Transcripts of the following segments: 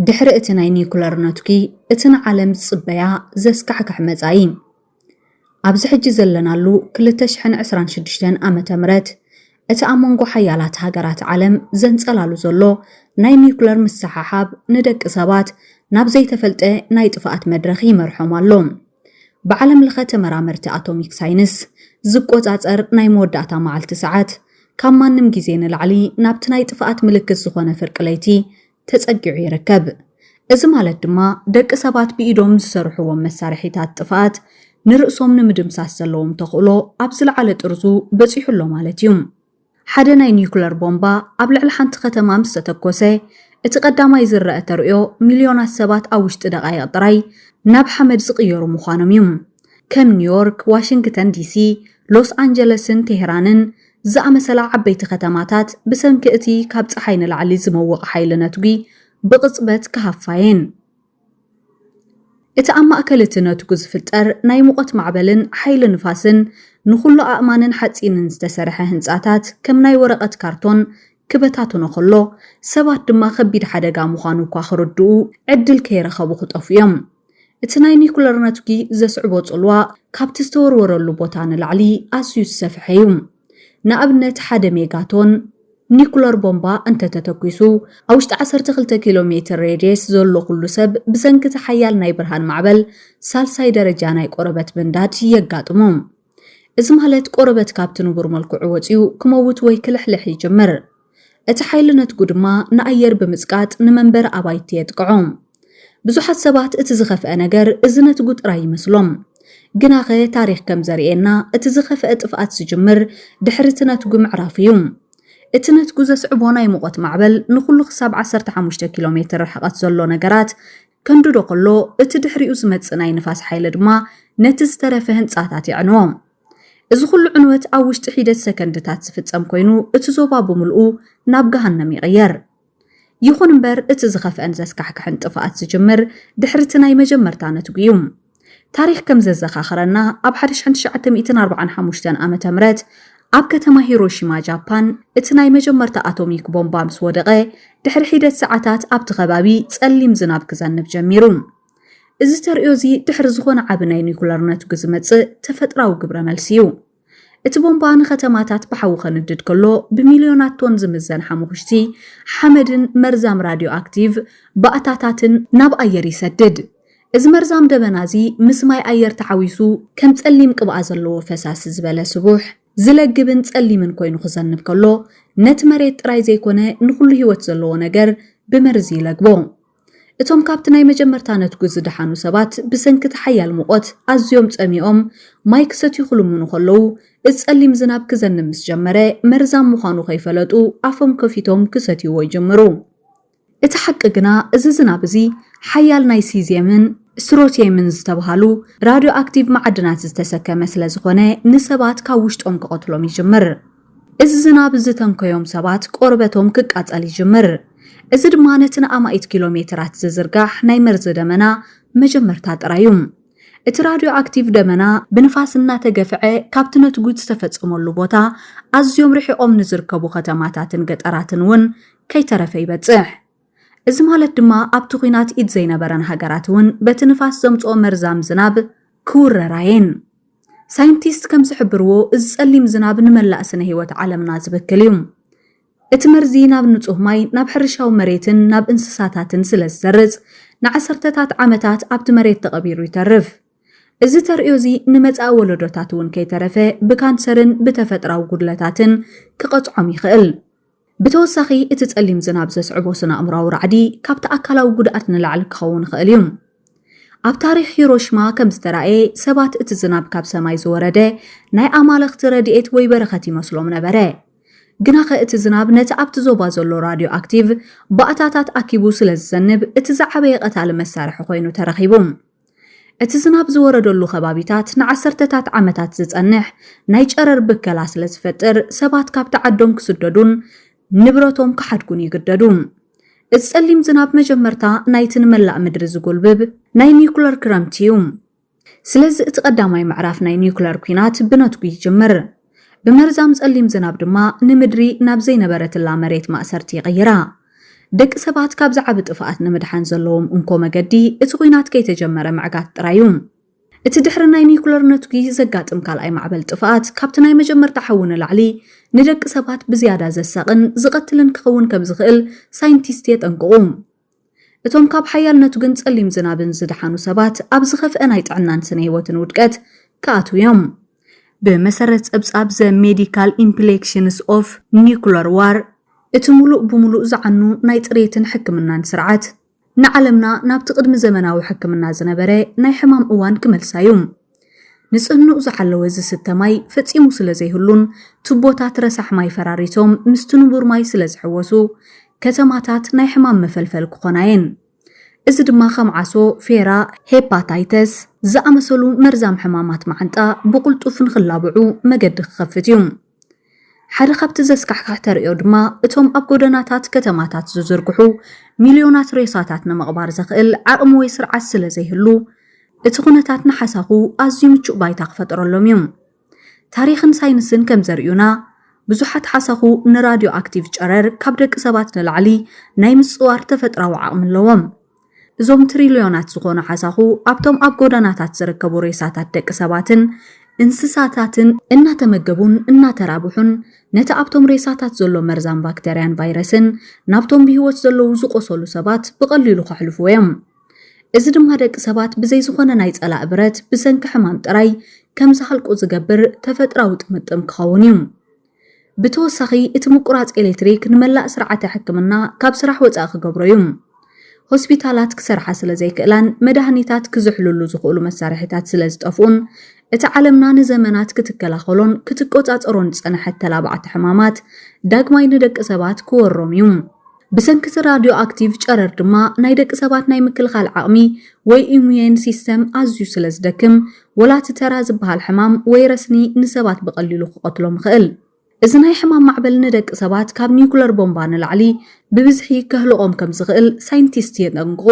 ድሕሪ እቲ ናይ ኒኩለር ነትኪ እትን ዓለም ጽበያ ዘስካሕካሕ መጻኢ ኣብዚ ሕጂ ዘለናሉ 2026 ዓመተ ምህረት እቲ ኣብ መንጎ ሓያላት ሃገራት ዓለም ዘንጸላሉ ዘሎ ናይ ኒኩለር ምሰሓሓብ ንደቂ ሰባት ናብ ዘይተፈልጠ ናይ ጥፋኣት መድረኽ ይመርሖም ኣሎ። ብዓለም ለኸ ተመራመርቲ ኣቶሚክ ሳይንስ ዝቆጻጸር ናይ መወዳእታ መዓልቲ ሰዓት ካብ ማንም ግዜ ንላዕሊ ናብቲ ናይ ጥፋኣት ምልክት ዝኾነ ፍርቂ ለይቲ ተጸጊዑ ይርከብ። እዚ ማለት ድማ ደቂ ሰባት ብኢዶም ዝሰርሕዎም መሳርሒታት ጥፋኣት ንርእሶም ንምድምሳስ ዘለዎም ተኽእሎ ኣብ ዝለዓለ ጥርዙ በፂሑሎ ማለት እዩ። ሓደ ናይ ኒኩለር ቦምባ ኣብ ልዕሊ ሓንቲ ከተማ ምስ ተተኮሰ እቲ ቀዳማይ ዝረአ ተርእዮ ሚልዮናት ሰባት ኣብ ውሽጢ ደቓይቕ ጥራይ ናብ ሓመድ ዝቕየሩ ምዃኖም እዩ። ከም ኒውዮርክ፣ ዋሽንግተን ዲሲ፣ ሎስ አንጀለስን ቴሄራንን ዝኣመሰላ ዓበይቲ ከተማታት ብሰንኪ እቲ ካብ ፀሓይ ንላዕሊ ዝመወቕ ሓይሊ ነትጉ ብቕጽበት ክሃፋየን። እቲ ኣብ ማእከል እቲ ነትጉ ዝፍጠር ናይ ሙቐት ማዕበልን ሓይሊ ንፋስን ንኹሉ ኣእማንን ሓፂንን ዝተሰርሐ ህንፃታት ከም ናይ ወረቐት ካርቶን ክበታትኖ ከሎ ሰባት ድማ ከቢድ ሓደጋ ምዃኑ እኳ ክርድኡ ዕድል ከይረኸቡ ክጠፉ እዮም። እቲ ናይ ኒኩለር ነትጊ ዘስዕቦ ጽልዋ ካብቲ ዝተወርወረሉ ቦታ ንላዕሊ ኣዝዩ ዝሰፍሐ እዩ። ንኣብነት 1 ሜጋቶን ኒኩለር ቦምባ እንተተተኪሱ ኣብ ውሽጢ 12 ኪሎ ሜትር ሬድየስ ዘሎ ኩሉ ሰብ ብሰንኪ ሓያል ናይ ብርሃን ማዕበል ሳልሳይ ደረጃ ናይ ቆርበት ምንዳድ የጋጥሞ። እዚ ማለት ቆርበት ካብቲ ንቡር መልክዑ ወፂኡ ክመውት ወይ ክልሕልሕ ይጅምር። እቲ ሓይሊ ነትጉ ድማ ንኣየር ብምጽቃጥ ንመንበር ኣባይቲ የጥቅዖም። ብዙሓት ሰባት እቲ ዝኸፍአ ነገር እዚ ነትጉ ጥራይ ይመስሎም። ግናኸ ታሪኽ ከም ዘርኤና እቲ ዝኸፍአ ጥፍኣት ዝጅምር ድሕሪ እቲ ነትጉ ምዕራፍ እዩ። እቲ ነትጉ ዘስዕቦ ናይ ሙቐት ማዕበል ንኹሉ ክሳብ 15 ኪሎ ሜትር ርሕቐት ዘሎ ነገራት ከንድዶ ከሎ እቲ ድሕሪኡ ዝመጽእ ናይ ንፋስ ሓይሊ ድማ ነቲ ዝተረፈ ህንጻታት ይዕንዎ። እዚ ኩሉ ዕንወት ኣብ ውሽጢ ሒደት ሰከንድታት ዝፍጸም ኮይኑ እቲ ዞባ ብምልኡ ናብ ገሃነም ይቕየር። ይኹን እምበር እቲ ዝኸፍአን ዘስካሕክሕን ጥፍኣት ዝጅምር ድሕሪ እቲ ናይ መጀመርታ ነትጉ እዩ። ታሪኽ ከም ዘዘኻኽረና ኣብ 1945 ዓመተ ምህረት ኣብ ከተማ ሂሮሺማ ጃፓን እቲ ናይ መጀመርታ ኣቶሚክ ቦምባ ምስ ወደቐ ድሕሪ ሒደት ሰዓታት ኣብቲ ከባቢ ጸሊም ዝናብ ክዘንብ ጀሚሩ። እዚ ተርእዮ እዚ ድሕሪ ዝኾነ ዓቢ ናይ ኒኩለር ነትጉ ዝመጽእ ተፈጥራዊ ግብረ መልሲ እዩ። እቲ ቦምባ ንከተማታት ብሓዊ ከንድድ ከሎ ብሚልዮናት ቶን ዝምዘን ሓሙኽሽቲ ሓመድን መርዛም ራድዮ ኣክቲቭ ባእታታትን ናብ ኣየር ይሰድድ። እዚ መርዛም ደበና እዚ ምስ ማይ ኣየር ተሓዊሱ ከም ጸሊም ቅብኣ ዘለዎ ፈሳሲ ዝበለ ስቡሕ ዝለግብን ጸሊምን ኮይኑ ክዘንብ ከሎ ነቲ መሬት ጥራይ ዘይኮነ ንኹሉ ህይወት ዘለዎ ነገር ብመርዚ ይለግቦ። እቶም ካብቲ ናይ መጀመርታ ነትጉ ዝደሓኑ ሰባት ብሰንኪ ሓያል ሙቐት ኣዝዮም ጸሚኦም ማይ ክሰትዩ ክልምኑ ከለዉ እዚ ጸሊም ዝናብ ክዘንብ ምስ ጀመረ መርዛም ምዃኑ ከይፈለጡ ኣፎም ከፊቶም ክሰትይዎ ይጀምሩ። እቲ ሓቂ ግና እዚ ዝናብ እዚ ሓያል ናይ ሲዝየምን ስትሮንቲየምን ዝተባሃሉ ራድዮ ኣክቲቭ ማዕድናት ዝተሰከመ ስለ ዝኾነ ንሰባት ካብ ውሽጦም ክቐትሎም ይጅምር። እዚ ዝናብ ዝተንከዮም ሰባት ቆርበቶም ክቃጸል ይጅምር። እዚ ድማ ነቲ ንኣማኢት ኪሎ ሜትራት ዝዝርጋሕ ናይ መርዚ ደመና መጀመርታ ጥራዩ። እቲ ራድዮ ኣክቲቭ ደመና ብንፋስ እናተገፍዐ ካብቲ ነትጉ ዝተፈጸመሉ ቦታ ኣዝዮም ርሒቖም ንዝርከቡ ከተማታትን ገጠራትን እውን ከይተረፈ ይበጽሕ። እዚ ማለት ድማ ኣብቲ ኩናት ኢድ ዘይነበረን ሃገራት እውን በቲ ንፋስ ዘምጽኦ መርዛም ዝናብ ክውረራየን። ሳይንቲስት ከም ዝሕብርዎ እዚ ጸሊም ዝናብ ንመላእ ስነ ህይወት ዓለምና ዝብክል እዩ። እቲ መርዚ ናብ ንጹህ ማይ ናብ ሕርሻዊ መሬትን ናብ እንስሳታትን ስለ ዝሰርጽ ንዓሰርተታት ዓመታት ኣብቲ መሬት ተቐቢሩ ይተርፍ። እዚ ተርእዮ እዚ ንመጻኢ ወለዶታት እውን ከይተረፈ ብካንሰርን ብተፈጥራዊ ጉድለታትን ክቐጽዖም ይኽእል። ብተወሳኺ እቲ ጸሊም ዝናብ ዘስዕቦ ስነ ኣእምራዊ ራዕዲ ካብቲ ኣካላዊ ጉድኣት ንላዕሊ ክኸውን ይኽእል እዩ። ኣብ ታሪኽ ሂሮሺማ ከም ዝተረኣየ ሰባት እቲ ዝናብ ካብ ሰማይ ዝወረደ ናይ ኣማልኽቲ ረድኤት ወይ በረኸት ይመስሎም ነበረ። ግናኸ እቲ ዝናብ ነቲ ኣብቲ ዞባ ዘሎ ራድዮ ኣክቲቭ ባእታታት ኣኪቡ ስለ ዝዘንብ እቲ ዝዓበየ ቀታሊ መሳርሒ ኮይኑ ተረኺቡ። እቲ ዝናብ ዝወረደሉ ከባቢታት ንዓሰርተታት ዓመታት ዝጸንሕ ናይ ጨረር ብከላ ስለ ዝፈጥር ሰባት ካብቲ ዓዶም ክስደዱን ንብረቶም ክሓድጉን ይግደዱ። እዚ ጸሊም ዝናብ መጀመርታ ናይቲ ንመላእ ምድሪ ዝጎልብብ ናይ ኒኩለር ክረምቲ እዩ። ስለዚ እቲ ቀዳማይ ምዕራፍ ናይ ኒኩለር ኩናት ብነትጉ ይጅምር። بمرزام ጸሊም ዝናብ ድማ ንምድሪ ናብ ዘይነበረትላ መሬት ማእሰርቲ ይቕይራ። ደቂ ሰባት ካብ ዝዓብ ጥፍኣት ንምድሓን ዘለዎም እንኮ መገዲ እቲ ኩናት ከይተጀመረ ማዕጋት ጥራዩ እቲ ድሕሪ ናይ ኒኩለር ነትጊ ዘጋጥም ካልኣይ ማዕበል ጥፍኣት ካብቲ ናይ መጀመርታ ሓውን ላዕሊ ንደቂ ሰባት ብዝያዳ ዘሳቕን ዝቐትልን ክኸውን ከም ዝኽእል ሳይንቲስት የጠንቅቑ እቶም ካብ ሓያል ነትግን ጸሊም ዝናብን ዝድሓኑ ሰባት ኣብ ዝኸፍአ ናይ ጥዕናን ስነ ህይወትን ውድቀት ከኣትው እዮም ብመሰረት ጸብጻብ ዘ ሜዲካል ኢምፕሊኬሽንስ ኦፍ ኒኩለር ዋር እቲ ሙሉእ ብሙሉእ ዝዓኑ ናይ ጽሬትን ሕክምናን ስርዓት ንዓለምና ናብቲ ቅድሚ ዘመናዊ ሕክምና ዝነበረ ናይ ሕማም እዋን ክመልሳዩ ንጽህንኡ ዝሓለወ ዝስተማይ ፈጺሙ ስለ ዘይህሉን ቱቦታት ረሳሕ ማይ ፈራሪቶም ምስቲ ንቡር ማይ ስለ ዝሕወሱ ከተማታት ናይ ሕማም መፈልፈል ክኾናየን እዚ ድማ ከም ዓሶ ፌራ ሄፓታይተስ ዝኣመሰሉ መርዛም ሕማማት ማዓንጣ ብቁልጡፍ ንኽላብዑ መገዲ ክኸፍት እዩ ሓደ ካብቲ ዘስካሕካሕ ተርእዮ ድማ እቶም ኣብ ጎደናታት ከተማታት ዝዝርግሑ ሚልዮናት ሬሳታት ንምቕባር ዘኽእል ዓቕሚ ወይ ስርዓት ስለ ዘይህሉ እቲ ኩነታት ንሓሳኹ ኣዝዩ ምቹእ ባይታ ክፈጥረሎም እዩ ታሪኽን ሳይንስን ከም ዘርእዩና ብዙሓት ሓሳኹ ንራድዮ ኣክቲቭ ጨረር ካብ ደቂ ሰባት ንላዕሊ ናይ ምጽዋር ተፈጥራዊ ዓቕሚ ኣለዎም እዞም ትሪልዮናት ዝኾኑ ሓሳኹ ኣብቶም ኣብ ጎደናታት ዝርከቡ ሬሳታት ደቂ ሰባትን እንስሳታትን እናተመገቡን እናተራብሑን ነቲ ኣብቶም ሬሳታት ዘሎ መርዛም ባክቴርያን ቫይረስን ናብቶም ብህይወት ዘለዉ ዝቆሰሉ ሰባት ብቐሊሉ ከሕልፍዎ እዮም እዚ ድማ ደቂ ሰባት ብዘይ ዝኾነ ናይ ጸላእ ብረት ብሰንኪ ሕማም ጥራይ ከም ዝሃልቁ ዝገብር ተፈጥራዊ ጥምጥም ክኸውን እዩ ብተወሳኺ እቲ ምቁራጽ ኤሌክትሪክ ንመላእ ስርዓተ ሕክምና ካብ ስራሕ ወጻኢ ክገብሮ እዩ ሆስፒታላት ክሰርሓ ስለ ዘይክእላን መድሃኒታት ክዝሕልሉ ዝኽእሉ መሳርሒታት ስለ ዝጠፍኡን እቲ ዓለምና ንዘመናት ክትከላኸሎን ክትቆጻጸሮን ዝጸንሐት ተላባዕቲ ሕማማት ዳግማይ ንደቂ ሰባት ክወሮም እዩ ብሰንኪ ራድዮ ኣክቲቭ ጨረር ድማ ናይ ደቂ ሰባት ናይ ምክልኻል ዓቕሚ ወይ ኢሙን ሲስተም ኣዝዩ ስለ ዝደክም ወላቲ ተራ ዝበሃል ሕማም ወይ ረስኒ ንሰባት ብቐሊሉ ክቐትሎም ይኽእል እዚ ናይ ሕማም ማዕበል ንደቂ ሰባት ካብ ኒኩለር ቦምባ ንላዕሊ ብብዝሒ ከህልቆም ከም ዝኽእል ሳይንቲስት የጠንቅቑ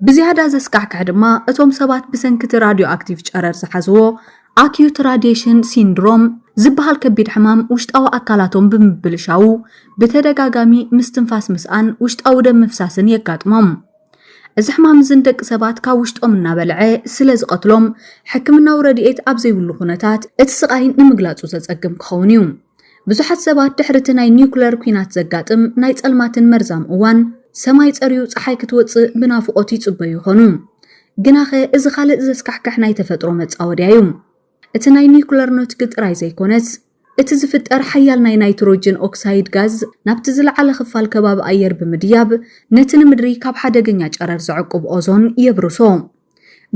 ብዝያዳ ዘስካሕካሕ ድማ እቶም ሰባት ብሰንኪ ራድዮ ኣክቲቭ ጨረር ዝሓዝዎ ኣኪዩት ራዲዬሽን ሲንድሮም ዝበሃል ከቢድ ሕማም ውሽጣዊ ኣካላቶም ብምብልሻው ብተደጋጋሚ ምስትንፋስ ምስኣን ውሽጣዊ ደም ምፍሳስን የጋጥሞም እዚ ሕማም ዝን ደቂ ሰባት ካብ ውሽጦም እናበልዐ ስለ ዝቐትሎም ሕክምናዊ ረድኤት ኣብ ዘይብሉ ኩነታት እቲ ስቃይ ንምግላጹ ዘጸግም ክኸውን እዩ ብዙሓት ሰባት ድሕርቲ ናይ ኒኩለር ኩናት ዘጋጥም ናይ ጸልማትን መርዛም እዋን ሰማይ ጸሪዩ ፀሓይ ክትወፅእ ብናፍቆት ይጽበዩ ይኾኑ ግናኸ እዚ ካልእ ዘስካሕካሕ ናይ ተፈጥሮ መጻወድያ እዩ እቲ ናይ ኒኩለር ነትጊ ጥራይ ዘይኮነስ እቲ ዝፍጠር ሓያል ናይ ናይትሮጅን ኦክሳይድ ጋዝ ናብቲ ዝለዓለ ክፋል ከባቢ ኣየር ብምድያብ ነቲ ንምድሪ ካብ ሓደገኛ ጨረር ዘዕቁብ ኦዞን የብርሶ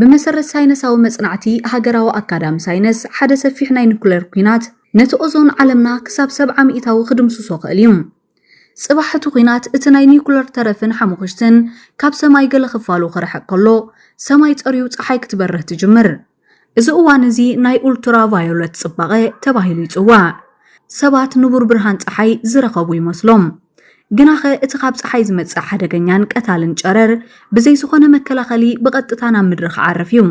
ብመሰረት ሳይነሳዊ መጽናዕቲ ሃገራዊ ኣካዳሚ ሳይነስ ሓደ ሰፊሕ ናይ ኒኩለር ኩናት ነቲ ኦዞን ዓለምና ክሳብ 70 ሚእታዊ ክድምስሶ ክእል እዩ ጽባሕቱ ኩናት እቲ ናይ ኒኩለር ተረፍን ሓሙኽሽትን ካብ ሰማይ ገለ ክፋሉ ክርሕቅ ከሎ ሰማይ ጸሪዩ ፀሓይ ክትበርህ ትጅምር እዚ እዋን እዚ ናይ ኡልትራ ቫዮሌት ጽባቐ ተባሂሉ ይጽዋዕ ሰባት ንቡር ብርሃን ፀሓይ ዝረኸቡ ይመስሎም ግናኸ እቲ ካብ ፀሓይ ዝመጽእ ሓደገኛን ቀታልን ጨረር ብዘይ ዝኾነ መከላኸሊ ብቐጥታ ናብ ምድሪ ክዓርፍ እዩ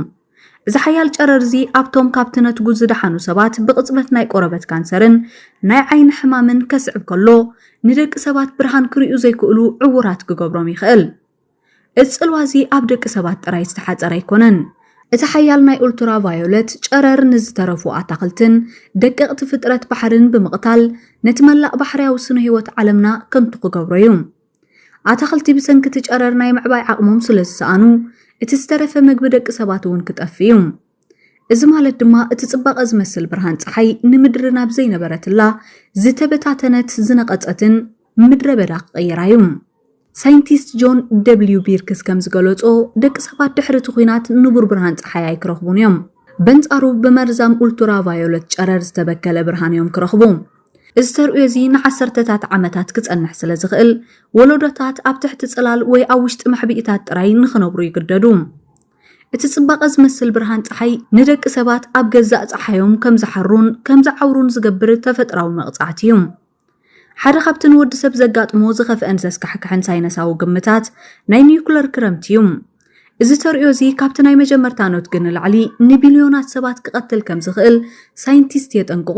እዚ ሓያል ጨረር እዚ ኣብቶም ካብቲ ነትጉ ዝደሓኑ ሰባት ብቕጽበት ናይ ቆረበት ካንሰርን ናይ ዓይኒ ሕማምን ከስዕብ ከሎ ንደቂ ሰባት ብርሃን ክርእዩ ዘይክእሉ ዕውራት ክገብሮም ይኽእል እዚ ጽልዋ እዚ ኣብ ደቂ ሰባት ጥራይ ዝተሓጸረ ኣይኮነን እቲ ሓያል ናይ ኡልትራ ቫዮሌት ጨረር ንዝተረፉ ኣታኽልትን ደቀቕቲ ፍጥረት ባሕርን ብምቕታል ነቲ መላእ ባሕርያዊ ስነ ህይወት ዓለምና ከንቱ ክገብሮ እዩ ኣታኽልቲ ብሰንኪ ጨረር ናይ ምዕባይ ዓቕሞም ስለ ዝሰኣኑ እቲ ዝተረፈ ምግቢ ደቂ ሰባት እውን ክጠፍ እዩ እዚ ማለት ድማ እቲ ጽባቐ ዝመስል ብርሃን ፀሓይ ንምድሪ ናብ ዘይነበረትላ ዝተበታተነት ዝነቐጸትን ምድረ በዳ ክቐይራ እዩ ሳይንቲስት ጆን ደብልዩ ቢርክስ ከም ዝገለጾ ደቂ ሰባት ድሕሪ ኩናት ንቡር ብርሃን ፀሓይ ኣይክረኽቡን እዮም በንጻሩ ብመርዛም ኡልትራ ቫዮሌት ጨረር ዝተበከለ ብርሃን እዮም ክረኽቡ እዚ ተርእዮ እዚ ንዓሰርተታት ዓመታት ክጸንሕ ስለ ዝኽእል ወለዶታት ኣብ ትሕቲ ጽላል ወይ ኣብ ውሽጢ መሕቢኢታት ጥራይ ንኽነብሩ ይግደዱ እቲ ጽባቐ ዝመስል ብርሃን ፀሓይ ንደቂ ሰባት ኣብ ገዛእ ፀሓዮም ከም ዝሓሩን ከም ዝዓውሩን ዝገብር ተፈጥራዊ መቕጻዕቲ እዩ ሓደ ካብቲ ንወዲ ሰብ ዘጋጥሞ ዝኸፍአን ዘስካሕክሕን ሳይነሳዊ ግምታት ናይ ኒኩለር ክረምቲ እዩ እዚ ተርእዮ እዚ ካብቲ ናይ መጀመርታ ኖት ግን ንላዕሊ ንቢልዮናት ሰባት ክቐትል ከም ዝኽእል ሳይንቲስት የጠንቅቑ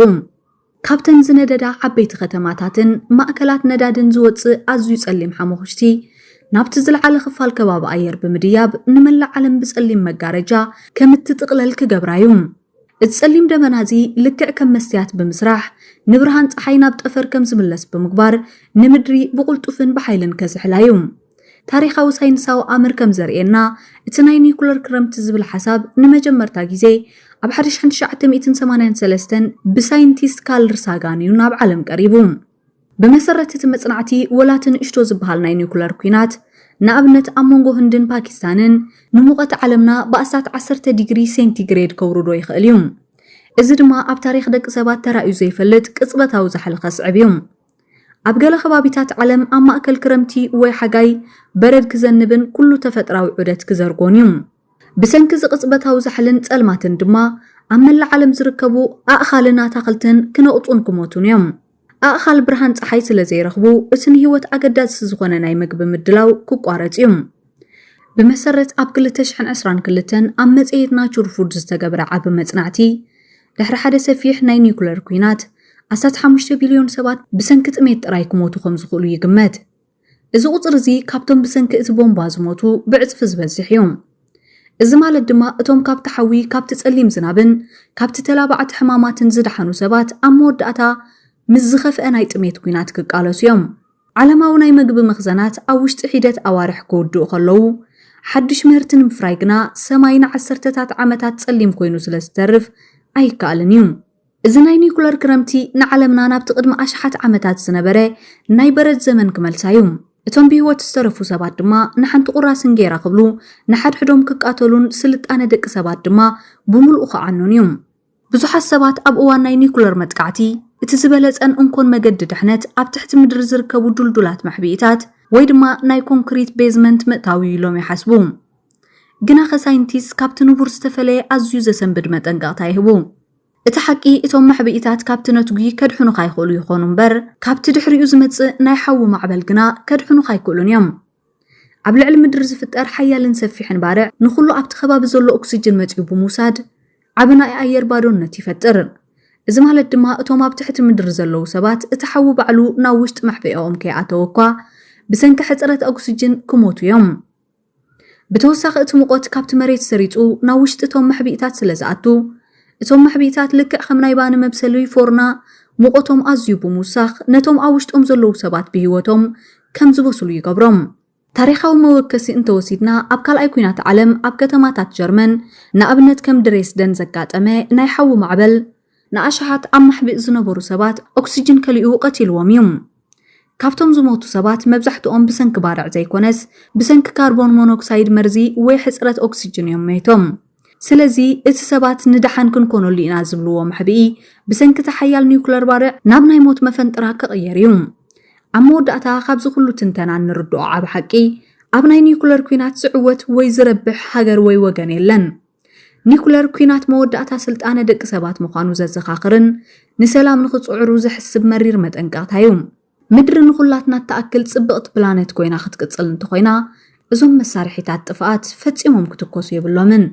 ካብተን ዝነደዳ ዓበይቲ ከተማታትን ማእከላት ነዳድን ዝወፅእ ኣዝዩ ጸሊም ሓሞኽሽቲ ናብቲ ዝለዓለ ክፋል ከባቢ ኣየር ብምድያብ ንመላእ ዓለም ብጸሊም መጋረጃ ከም እትጥቕለል ክገብራዩ እቲ ጸሊም ደመና እዚ ልክዕ ከም መስትያት ብምስራሕ ንብርሃን ፀሓይ ናብ ጠፈር ከም ዝምለስ ብምግባር ንምድሪ ብቁልጡፍን ብሓይልን ከዝሕላዩ ታሪኻዊ ሳይንሳዊ ኣምር ከም ዘርእየና እቲ ናይ ኒኩለር ክረምቲ ዝብል ሓሳብ ንመጀመርታ ግዜ ኣብ 1983 ብሳይንቲስት ካርል ሳጋን እዩ ናብ ዓለም ቀሪቡ ብመሰረት እቲ መጽናዕቲ ወላትን እሽቶ ዝበሃል ናይ ኒኩለር ኩናት ንኣብነት ኣብ መንጎ ህንድን ፓኪስታንን ንሙቐት ዓለምና ብኣሳት 10 ዲግሪ ሴንቲግሬድ ከውርዶ ይኽእል እዩ እዚ ድማ ኣብ ታሪኽ ደቂ ሰባት ተራእዩ ዘይፈልጥ ቅጽበታዊ ዝሓለኸ ስዕብ እዩ ኣብ ገለ ከባቢታት ዓለም ኣብ ማእከል ክረምቲ ወይ ሓጋይ በረድ ክዘንብን ኩሉ ተፈጥራዊ ዑደት ክዘርጎን እዩ ብሰንኪ ዝቅጽበታዊ ዝሕልን ጸልማትን ድማ ኣብ መላእ ዓለም ዝርከቡ ኣእኻልን ኣታኽልትን ክነቕጹን ክሞቱን እዮም ኣእኻል ብርሃን ፀሓይ ስለ ዘይረኽቡ እቲ ንህይወት ኣገዳሲ ዝኾነ ናይ ምግቢ ምድላው ክቋረጽ እዩ ብመሰረት ኣብ 2022 ኣብ መጽሔት ናቹር ፉድ ዝተገብረ ዓቢ መጽናዕቲ ድሕሪ ሓደ ሰፊሕ ናይ ኒኩለር ኩናት 15 ቢልዮን ሰባት ብሰንኪ ጥሜት ጥራይ ክሞቱ ከም ዝኽእሉ ይግመት እዚ ቁጽሪ እዚ ካብቶም ብሰንኪ እቲ ቦምባ ዝሞቱ ብዕጽፊ ዝበዝሕ እዩ እዚ ማለት ድማ እቶም ካብቲ ሓዊ ካብቲ ጸሊም ዝናብን ካብቲ ተላባዕቲ ሕማማትን ዝደሓኑ ሰባት ኣብ መወዳእታ ምስ ዝኸፍአ ናይ ጥሜት ኩናት ክቃለሱ እዮም ዓለማዊ ናይ ምግቢ መኽዘናት ኣብ ውሽጢ ሒደት ኣዋርሕ ክውድኡ ከለዉ ሓድሽ ምህርቲ ንምፍራይ ግና ሰማይ ንዓሰርተታት ዓመታት ጸሊም ኮይኑ ስለ ዝተርፍ ኣይከኣልን እዩ እዚ ናይ ኒኩለር ክረምቲ ንዓለምና ናብቲ ቅድሚ ኣሽሓት ዓመታት ዝነበረ ናይ በረድ ዘመን ክመልሳ እዩ እቶም ብህይወት ዝተረፉ ሰባት ድማ ንሓንቲ ቁራስን ጌራ ክብሉ ንሓድሕዶም ክቃተሉን ስልጣነ ደቂ ሰባት ድማ ብምልኡ ከዓኑን እዩ ብዙሓት ሰባት ኣብ እዋን ናይ ኒኩለር መጥቃዕቲ እቲ ዝበለጸን እንኮን መገዲ ድሕነት ኣብ ትሕቲ ምድሪ ዝርከቡ ዱልዱላት ማሕቢኢታት ወይ ድማ ናይ ኮንክሪት ቤዝመንት ምእታዊ ኢሎም ይሓስቡ ግና ከሳይንቲስት ካብቲ ንቡር ዝተፈለየ ኣዝዩ ዘሰንብድ መጠንቀቕታ ይህቡ እቲ ሓቂ እቶም ማሕቢኢታት ካብቲ ነትጉ ከድሕኑ ካይኽእሉ ይኾኑ እምበር ካብቲ ድሕሪኡ ዝመጽእ ናይ ሓዊ ማዕበል ግና ከድሕኑ ካይክእሉን እዮም ኣብ ልዕሊ ምድሪ ዝፍጠር ሓያልን ሰፊሕን ባርዕ ንኹሉ ኣብቲ ከባቢ ዘሎ ኦክሲጅን መጽኡ ብምውሳድ ዓቢ ናይ ኣየር ባዶነት ይፈጥር እዚ ማለት ድማ እቶም ኣብ ትሕቲ ምድሪ ዘለዉ ሰባት እቲ ሓዊ ባዕሉ ናብ ውሽጢ ማሕቢኦም ከይኣተወ እኳ ብሰንኪ ሕፅረት ኦክሲጅን ክሞቱ እዮም ብተወሳኺ እቲ ሙቐት ካብቲ መሬት ሰሪፁ ናብ ውሽጢ እቶም ማሕቢኢታት ስለ ዝኣቱ እቶም ማሕቢኢታት ልክዕ ከም ናይ ባኒ መብሰሊ ፎርና ሙቐቶም ኣዝዩ ብምውሳኽ ነቶም ኣብ ውሽጦም ዘለዉ ሰባት ብህይወቶም ከም ዝበስሉ ይገብሮም ታሪኻዊ መወከሲ እንተወሲድና ኣብ ካልኣይ ኩናት ዓለም ኣብ ከተማታት ጀርመን ንኣብነት ከም ድሬስደን ዘጋጠመ ናይ ሓዊ ማዕበል ንኣሽሓት ኣብ ማሕቢእ ዝነበሩ ሰባት ኦክሲጅን ከሊኡ ቀቲልዎም እዩ ካብቶም ዝሞቱ ሰባት መብዛሕትኦም ብሰንኪ ባርዕ ዘይኮነስ ብሰንኪ ካርቦን ሞኖክሳይድ መርዚ ወይ ሕፅረት ኦክሲጅን እዮም ሞይቶም ስለዚ እቲ ሰባት ንድሓን ክንኮነሉ ኢና ዝብልዎ ማሕቢኢ ብሰንኪ ተሓያል ኒኩለር ባርዕ ናብ ናይ ሞት መፈንጥራ ክቕየር እዩ ኣብ መወዳእታ ካብዚ ኩሉ ትንተና ንርድኦ ዓብ ሓቂ ኣብ ናይ ኒኩለር ኩናት ዝዕወት ወይ ዝረብሕ ሃገር ወይ ወገን የለን ኒኩለር ኩናት መወዳእታ ስልጣነ ደቂ ሰባት ምዃኑ ዘዘኻኽርን ንሰላም ንኽጽዕሩ ዝሕስብ መሪር መጠንቀቕታ እዩ ምድሪ ንኹላትና ተኣክል ጽብቕቲ ፕላኔት ኮይና ክትቅጽል እንተኾይና እዞም መሳርሒታት ጥፍኣት ፈጺሞም ክትኮሱ የብሎምን